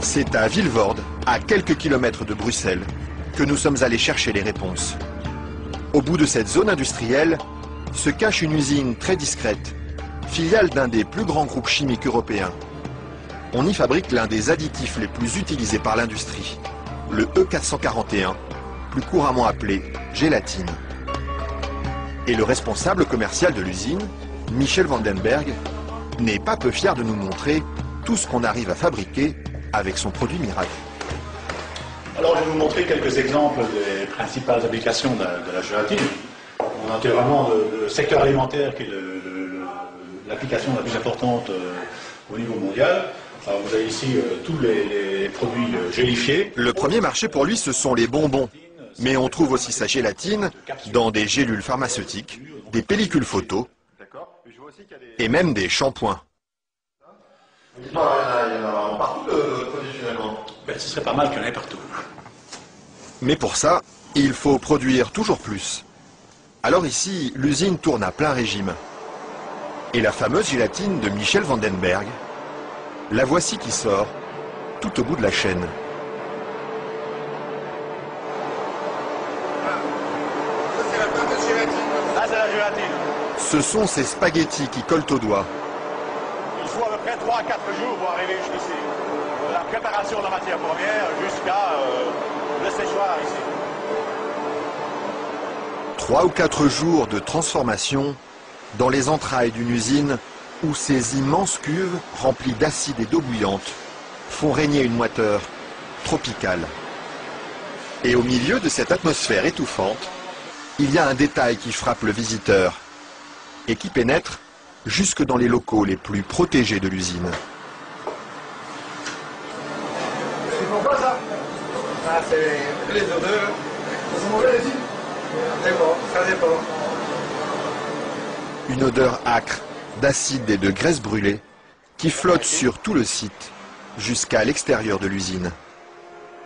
C'est à Vilvoorde, à quelques kilomètres de Bruxelles, que nous sommes allés chercher les réponses. Au bout de cette zone industrielle se cache une usine très discrète, filiale d'un des plus grands groupes chimiques européens. On y fabrique l'un des additifs les plus utilisés par l'industrie, le E441, plus couramment appelé gélatine. Et le responsable commercial de l'usine, Michel Vandenberg, n'est pas peu fier de nous montrer tout ce qu'on arrive à fabriquer avec son produit miracle. Alors je vais vous montrer quelques exemples des principales applications de la gélatine. On a vraiment le secteur alimentaire qui est l'application la plus importante au niveau mondial. Alors vous avez ici tous les produits gélifiés. Le premier marché pour lui, ce sont les bonbons. Mais on trouve aussi sa gélatine dans des gélules pharmaceutiques, des pellicules photo et même des shampoings. Il y en a partout de produits finalement. Ben, ce serait pas mal qu'il y en ait partout. Mais pour ça, il faut produire toujours plus. Alors ici, l'usine tourne à plein régime. Et la fameuse gélatine de Michel Vandenberg, la voici qui sort, tout au bout de la chaîne. Ce sont ces spaghettis qui collent aux doigts. Il faut à peu près 3 à 4 jours pour arriver jusqu'ici. De la préparation de la matière première jusqu'à le séchoir ici. 3 ou 4 jours de transformation dans les entrailles d'une usine où ces immenses cuves remplies d'acide et d'eau bouillante font régner une moiteur tropicale. Et au milieu de cette atmosphère étouffante, il y a un détail qui frappe le visiteur et qui pénètre jusque dans les locaux les plus protégés de l'usine. C'est pourquoi ça? Ah, c'est les odeurs. Ça sent mauvais ici? Ça dépend. Une odeur âcre d'acide et de graisse brûlée qui flotte sur tout le site jusqu'à l'extérieur de l'usine.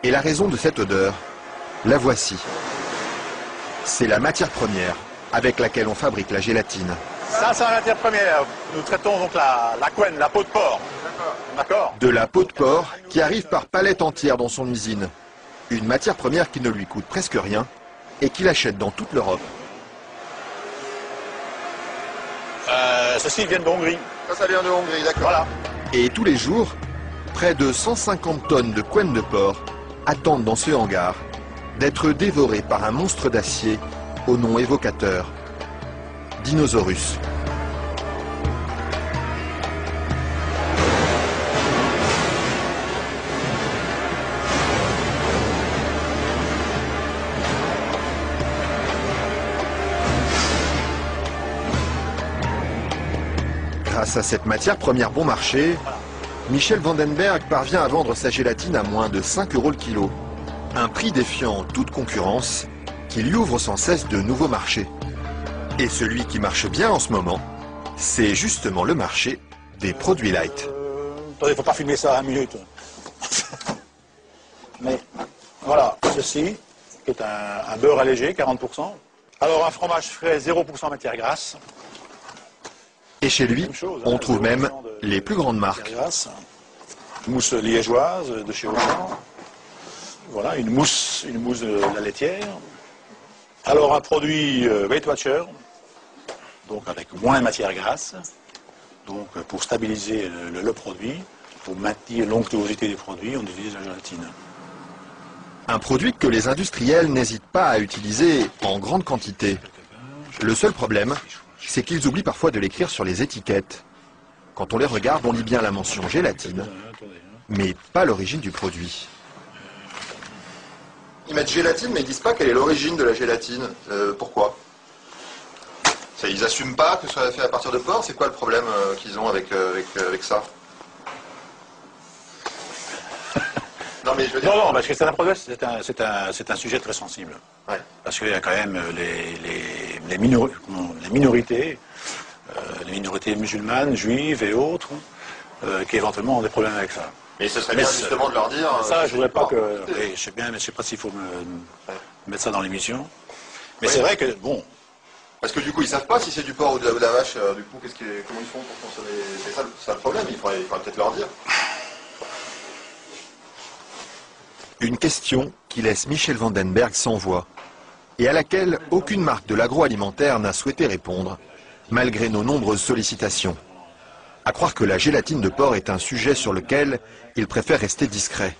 Et la raison de cette odeur, la voici. C'est la matière première avec laquelle on fabrique la gélatine. Ça, c'est la matière première. Nous traitons donc la couenne, la peau de porc. D'accord. De la peau de porc qui arrive par palette entière dans son usine. Une matière première qui ne lui coûte presque rien et qu'il achète dans toute l'Europe. Ceci vient de Hongrie. Ça vient de Hongrie, d'accord. Voilà. Et tous les jours, près de 150 tonnes de couenne de porc attendent dans ce hangar d'être dévorées par un monstre d'acier au nom évocateur, Dinosaurus. Grâce à cette matière première bon marché, Michel Vandenberg parvient à vendre sa gélatine à moins de 5 € le kilo. Un prix défiant toute concurrence qui lui ouvre sans cesse de nouveaux marchés. Et celui qui marche bien en ce moment, c'est justement le marché des produits light. Attendez, il ne faut pas filmer ça à 1 minute. Mais voilà, ceci, qui est un beurre allégé, 40%. Alors un fromage frais, 0% matière grasse. Et chez lui, on trouve même les plus grandes marques. Mousse liégeoise de chez Auchan. Voilà, une mousse de la laitière. Alors un produit Weight Watcher, donc avec moins de matière grasse, donc pour stabiliser le produit, pour maintenir l'onctuosité des produits, on utilise la gélatine. Un produit que les industriels n'hésitent pas à utiliser en grande quantité. Le seul problème, c'est qu'ils oublient parfois de l'écrire sur les étiquettes. Quand on les regarde, on lit bien la mention gélatine, mais pas l'origine du produit. Ils mettent gélatine, mais ils disent pas quelle est l'origine de la gélatine. Pourquoi? Ils assument pas que ce soit fait à partir de porc. C'est quoi le problème qu'ils ont avec ça? Non, mais je veux dire... Non, parce que c'est un sujet très sensible. Ouais. Parce qu'il y a quand même les minorités, les minorités musulmanes, juives et autres, qui éventuellement ont des problèmes avec ça. Mais ce serait bien justement de leur dire... Ça, je voudrais pas que... Oui, je sais bien, mais je sais pas s'il faut mettre ça dans l'émission. Mais oui. C'est vrai que, bon... Parce que du coup, ils savent pas si c'est du porc ou de la vache. Du coup, comment ils font pour consommer? C'est ça le problème. Il faudrait peut-être leur dire. Une question qui laisse Michel Vandenberg sans voix et à laquelle aucune marque de l'agroalimentaire n'a souhaité répondre, malgré nos nombreuses sollicitations. À croire que la gélatine de porc est un sujet sur lequel il préfère rester discret.